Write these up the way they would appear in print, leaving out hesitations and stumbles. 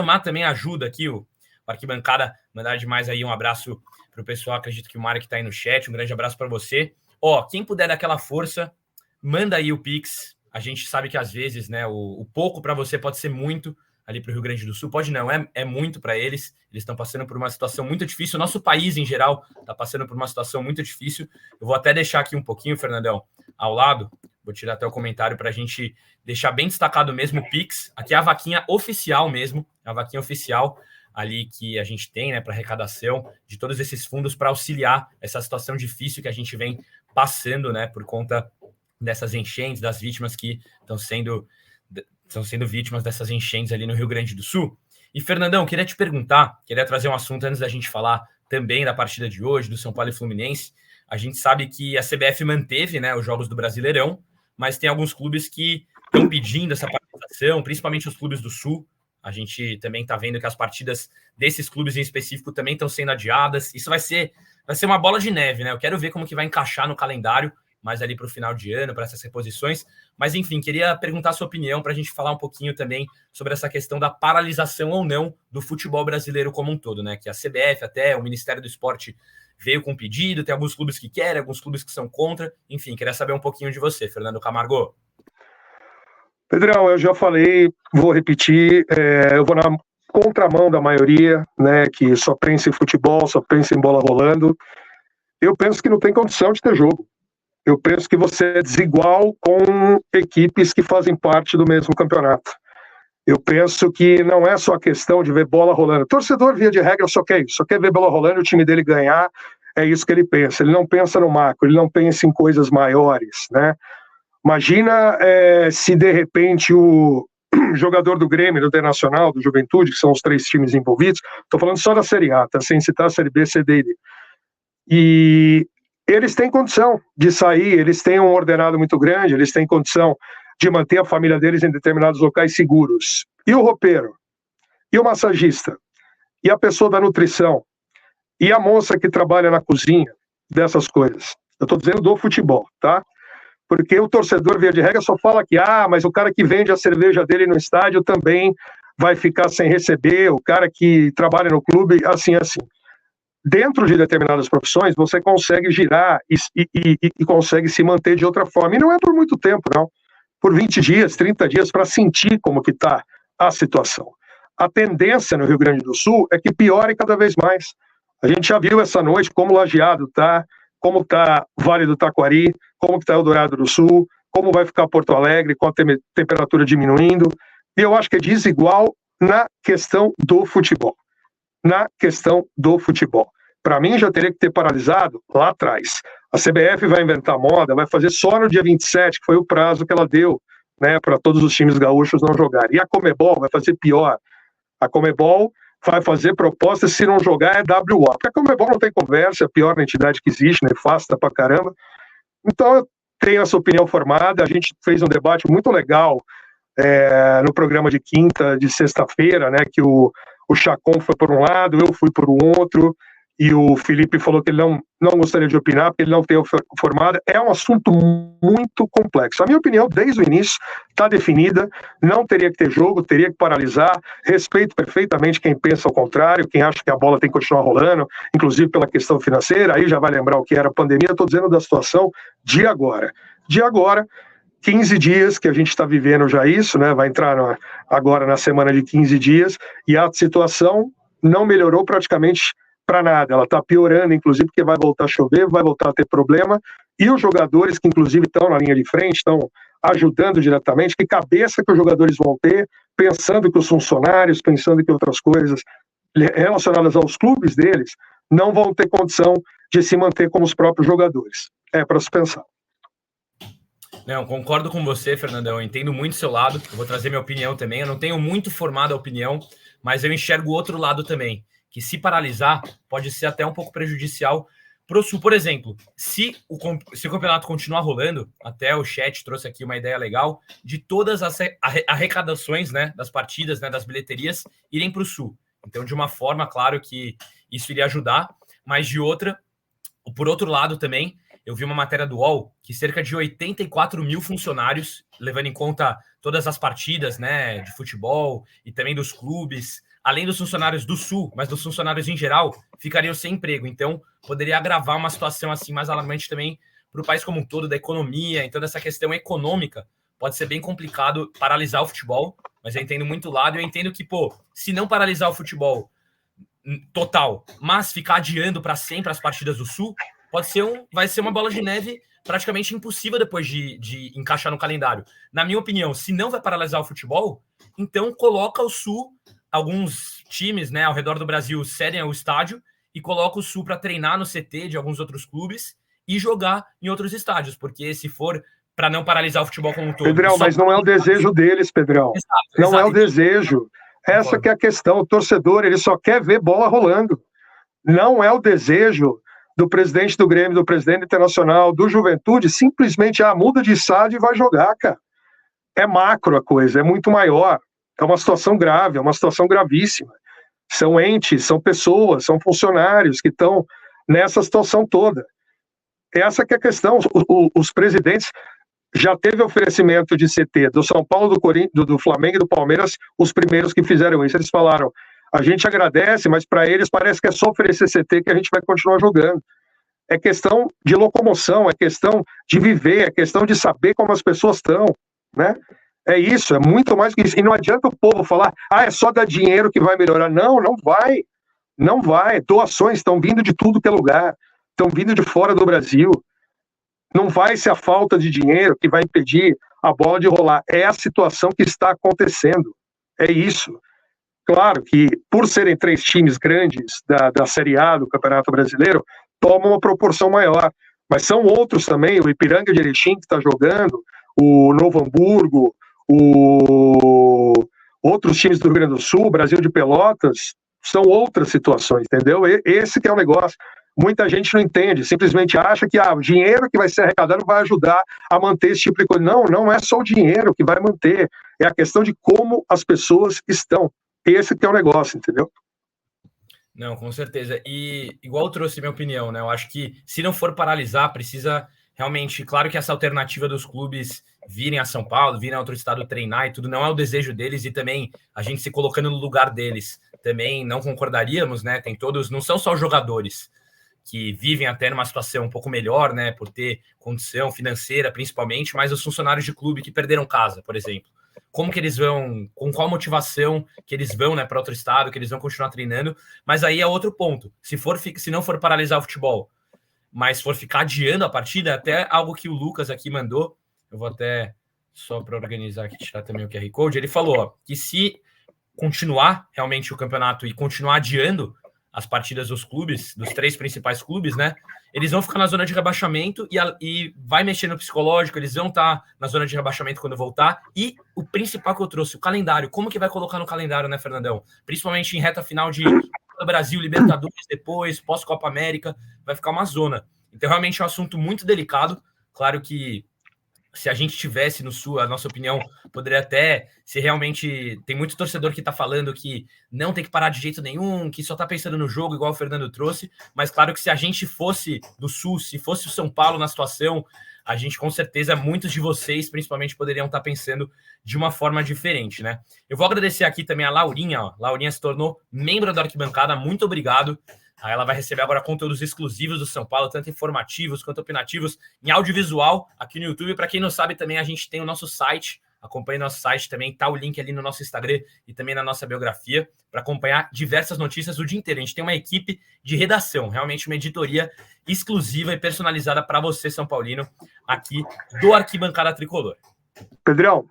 chamar também ajuda aqui, o Arquibancada, mandar demais aí um abraço para o pessoal, acredito que o Mário que está aí no chat, um grande abraço para você. Ó, quem puder dar aquela força, manda aí o Pix, a gente sabe que às vezes, né, o pouco para você pode ser muito ali para o Rio Grande do Sul, pode não, é muito para eles estão passando por uma situação muito difícil, o nosso país em geral está passando por uma situação muito difícil. Eu vou até deixar aqui um pouquinho, Fernandão, ao lado, vou tirar até o comentário para a gente deixar bem destacado mesmo o Pix, aqui é a vaquinha oficial mesmo, a vaquinha oficial ali que a gente tem, né, para arrecadação de todos esses fundos para auxiliar essa situação difícil que a gente vem passando, né, por conta dessas enchentes, das vítimas que estão sendo vítimas dessas enchentes ali no Rio Grande do Sul. E, Fernandão, queria te perguntar, queria trazer um assunto antes da gente falar também da partida de hoje, do São Paulo e Fluminense. A gente sabe que a CBF manteve, né, os jogos do Brasileirão, mas tem alguns clubes que estão pedindo essa paralisação, principalmente os clubes do Sul. A gente também está vendo que as partidas desses clubes em específico também estão sendo adiadas. Isso vai ser uma bola de neve, né? Eu quero ver como que vai encaixar no calendário, mais ali para o final de ano, para essas reposições. Mas, enfim, queria perguntar a sua opinião para a gente falar um pouquinho também sobre essa questão da paralisação ou não do futebol brasileiro como um todo, né? Que a CBF, até o Ministério do Esporte, veio com um pedido, tem alguns clubes que querem, alguns clubes que são contra. Enfim, queria saber um pouquinho de você, Fernando Camargo. Pedrão, eu já falei, vou repetir, eu vou na contramão da maioria, né, que só pensa em futebol, só pensa em bola rolando. Eu penso que não tem condição de ter jogo. Eu penso que você é desigual com equipes que fazem parte do mesmo campeonato. Eu penso que não é só a questão de ver bola rolando. O torcedor, via de regra, só quer ver bola rolando e o time dele ganhar. É isso que ele pensa. Ele não pensa no macro, ele não pensa em coisas maiores, né? Imagina se de repente o jogador do Grêmio, do Internacional, do Juventude, que são os 3 times envolvidos, estou falando só da Série A, tá? Sem citar a Série B, C, D e D. E eles têm condição de sair, eles têm um ordenado muito grande, eles têm condição de manter a família deles em determinados locais seguros. E o roupeiro? E o massagista? E a pessoa da nutrição? E a moça que trabalha na cozinha? Dessas coisas. Eu estou dizendo do futebol, tá? Porque o torcedor, via de regra, só fala que mas o cara que vende a cerveja dele no estádio também vai ficar sem receber, o cara que trabalha no clube, assim. Dentro de determinadas profissões, você consegue girar e consegue se manter de outra forma. E não é por muito tempo, não. Por 20 dias, 30 dias, para sentir como que está a situação. A tendência no Rio Grande do Sul é que piore cada vez mais. A gente já viu essa noite como Lajeado está, como está Vale do Taquari, como está Eldorado do Sul, como vai ficar Porto Alegre com a temperatura diminuindo. E eu acho que é desigual na questão do futebol. Para mim, já teria que ter paralisado lá atrás. A CBF vai inventar moda, vai fazer só no dia 27, que foi o prazo que ela deu, né, para todos os times gaúchos não jogarem. E a Conmebol vai fazer pior. A Conmebol vai fazer proposta, se não jogar é WO. Porque a Conmebol não tem conversa, é a pior entidade que existe, nefasta pra caramba. Então eu tenho essa opinião formada, a gente fez um debate muito legal no programa de quinta, de sexta-feira, né, que o Chacon foi por um lado, eu fui por um outro, e o Felipe falou que ele não gostaria de opinar, porque ele não tem formada. É um assunto muito complexo. A minha opinião, desde o início, está definida, não teria que ter jogo, teria que paralisar. Respeito perfeitamente quem pensa ao contrário, quem acha que a bola tem que continuar rolando, inclusive pela questão financeira, aí já vai lembrar o que era a pandemia. Estou dizendo da situação de agora. 15 dias que a gente está vivendo já isso, né? Vai entrar agora na semana de 15 dias, e a situação não melhorou praticamente para nada, ela está piorando, inclusive, porque vai voltar a chover, vai voltar a ter problema, e os jogadores que, inclusive, estão na linha de frente, estão ajudando diretamente, que cabeça que os jogadores vão ter, pensando que os funcionários, pensando que outras coisas relacionadas aos clubes deles, não vão ter condição de se manter como os próprios jogadores. É para se pensar. Não, concordo com você, Fernandão, eu entendo muito o seu lado, eu vou trazer minha opinião também, eu não tenho muito formada a opinião, mas eu enxergo o outro lado também, que se paralisar pode ser até um pouco prejudicial pro Sul. Por exemplo, se o campeonato continuar rolando, até o chat trouxe aqui uma ideia legal, de todas as arrecadações, né, das partidas, né, das bilheterias, irem para o Sul. Então, de uma forma, claro que isso iria ajudar, mas de outra, por outro lado também, eu vi uma matéria do UOL que cerca de 84 mil funcionários, levando em conta todas as partidas, né, de futebol e também dos clubes, além dos funcionários do Sul, mas dos funcionários em geral, ficariam sem emprego. Então, poderia agravar uma situação assim mais alarmante também para o país como um todo, da economia. Então, dessa questão econômica, pode ser bem complicado paralisar o futebol, mas eu entendo muito o lado. Eu entendo que, se não paralisar o futebol total, mas ficar adiando para sempre as partidas do Sul, vai ser uma bola de neve praticamente impossível depois de encaixar no calendário. Na minha opinião, se não vai paralisar o futebol, então coloca o Sul, alguns times, né, ao redor do Brasil cedem ao estádio e coloca o Sul para treinar no CT de alguns outros clubes e jogar em outros estádios, porque se for para não paralisar o futebol como um todo... Pedrão, mas não é o desejo deles, Pedrão. Não é o desejo. Essa que é a questão. O torcedor, ele só quer ver bola rolando. Não é o desejo do presidente do Grêmio, do presidente internacional, do Juventude, simplesmente muda de estádio e vai jogar, cara. É macro a coisa, é muito maior. É uma situação grave, é uma situação gravíssima. São entes, são pessoas, são funcionários que estão nessa situação toda. Essa que é a questão. Os presidentes... Já teve oferecimento de CT do São Paulo, do Corinthians, do Flamengo e do Palmeiras, os primeiros que fizeram isso. Eles falaram, a gente agradece, mas para eles parece que é só oferecer CT que a gente vai continuar jogando. É questão de locomoção, é questão de viver, é questão de saber como as pessoas estão, né? É isso, é muito mais que isso. E não adianta o povo falar, é só dar dinheiro que vai melhorar. Não, não vai. Não vai. Doações estão vindo de tudo que é lugar. Estão vindo de fora do Brasil. Não vai ser a falta de dinheiro que vai impedir a bola de rolar. É a situação que está acontecendo. É isso. Claro que, por serem 3 times grandes da Série A do Campeonato Brasileiro, toma uma proporção maior. Mas são outros também, o Ipiranga de Erechim que está jogando, o Novo Hamburgo, outros times do Rio Grande do Sul, o Brasil de Pelotas, são outras situações, entendeu? Esse que é o negócio. Muita gente não entende, simplesmente acha que o dinheiro que vai ser arrecadado vai ajudar a manter esse tipo de coisa. Não, não é só o dinheiro que vai manter, é a questão de como as pessoas estão. Esse que é o negócio, entendeu? Não, com certeza. E igual eu trouxe minha opinião, né? Eu acho que se não for paralisar, precisa realmente... Claro que essa alternativa dos clubes virem a São Paulo, virem a outro estado treinar e tudo, não é o desejo deles, e também a gente se colocando no lugar deles também não concordaríamos, né? Tem todos... Não são só os jogadores que vivem até numa situação um pouco melhor, né, por ter condição financeira, principalmente, mas os funcionários de clube que perderam casa, por exemplo. Como que eles vão, com qual motivação que eles vão, né, para outro estado, que eles vão continuar treinando, mas aí é outro ponto. Se não for paralisar o futebol, mas for ficar adiando a partida, até algo que o Lucas aqui mandou, eu vou até, só para organizar aqui, tirar também o QR Code, ele falou que se continuar realmente o campeonato e continuar adiando as partidas dos clubes, dos 3 principais clubes, né? Eles vão ficar na zona de rebaixamento e vai mexer no psicológico, eles vão estar na zona de rebaixamento quando voltar. E o principal que eu trouxe, o calendário. Como que vai colocar no calendário, né, Fernandão? Principalmente em reta final de Brasil, Libertadores, depois, pós-Copa América, vai ficar uma zona. Então, realmente é um assunto muito delicado. Claro que se a gente tivesse no Sul, a nossa opinião poderia até ser realmente... Tem muito torcedor que está falando que não tem que parar de jeito nenhum, que só está pensando no jogo, igual o Fernando trouxe, mas claro que se a gente fosse do Sul, se fosse o São Paulo na situação, a gente com certeza, muitos de vocês principalmente poderiam estar pensando de uma forma diferente, né? Eu vou agradecer aqui também a Laurinha, ó. Laurinha se tornou membro da Arquibancada, muito obrigado. Aí ela vai receber agora conteúdos exclusivos do São Paulo, tanto informativos quanto opinativos, em audiovisual, aqui no YouTube. Para quem não sabe, também a gente tem o nosso site. Acompanhe nosso site também, tá o link ali no nosso Instagram e também na nossa biografia, para acompanhar diversas notícias o dia inteiro. A gente tem uma equipe de redação, realmente uma editoria exclusiva e personalizada para você, São Paulino, aqui do Arquibancada Tricolor. Pedrão,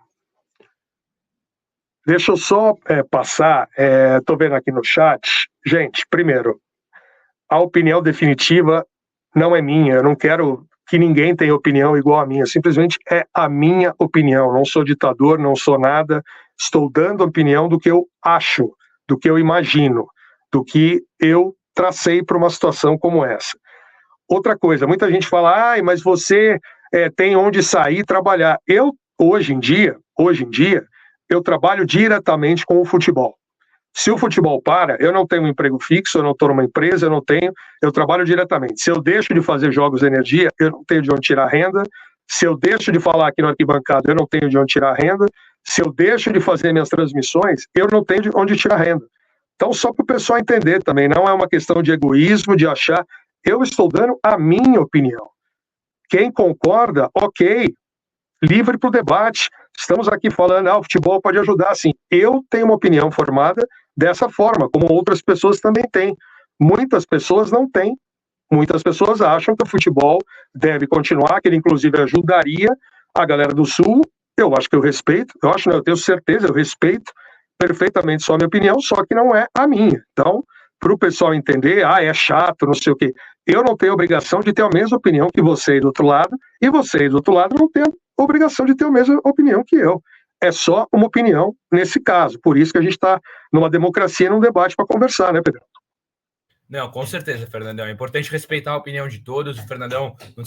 deixa eu só passar, tô vendo aqui no chat. Gente, primeiro, a opinião definitiva não é minha, eu não quero que ninguém tenha opinião igual a minha, simplesmente é a minha opinião, não sou ditador, não sou nada, estou dando opinião do que eu acho, do que eu imagino, do que eu tracei para uma situação como essa. Outra coisa, muita gente fala, mas você tem onde sair e trabalhar. Eu, hoje em dia, eu trabalho diretamente com o futebol. Se o futebol para, eu não tenho um emprego fixo, eu não estou numa empresa, eu trabalho diretamente. Se eu deixo de fazer jogos de energia, eu não tenho de onde tirar renda. Se eu deixo de falar aqui no Arquibancada, eu não tenho de onde tirar renda. Se eu deixo de fazer minhas transmissões, eu não tenho de onde tirar renda. Então, só para o pessoal entender também, não é uma questão de egoísmo, de achar, eu estou dando a minha opinião. Quem concorda, ok, livre para o debate. Estamos aqui falando, o futebol pode ajudar, sim. Eu tenho uma opinião formada dessa forma, como outras pessoas também têm. Muitas pessoas não têm. Muitas pessoas acham que o futebol deve continuar, que ele inclusive ajudaria a galera do Sul. Eu acho que eu respeito, eu tenho certeza, eu respeito perfeitamente só a minha opinião, só que não é a minha. Então, para o pessoal entender, é chato, não sei o quê. Eu não tenho obrigação de ter a mesma opinião que você aí do outro lado, e você aí do outro lado não tem obrigação de ter a mesma opinião que eu. É só uma opinião nesse caso. Por isso que a gente está numa democracia, num debate para conversar, né, Pedro? Não, com certeza, Fernandão. É importante respeitar a opinião de todos. O Fernandão não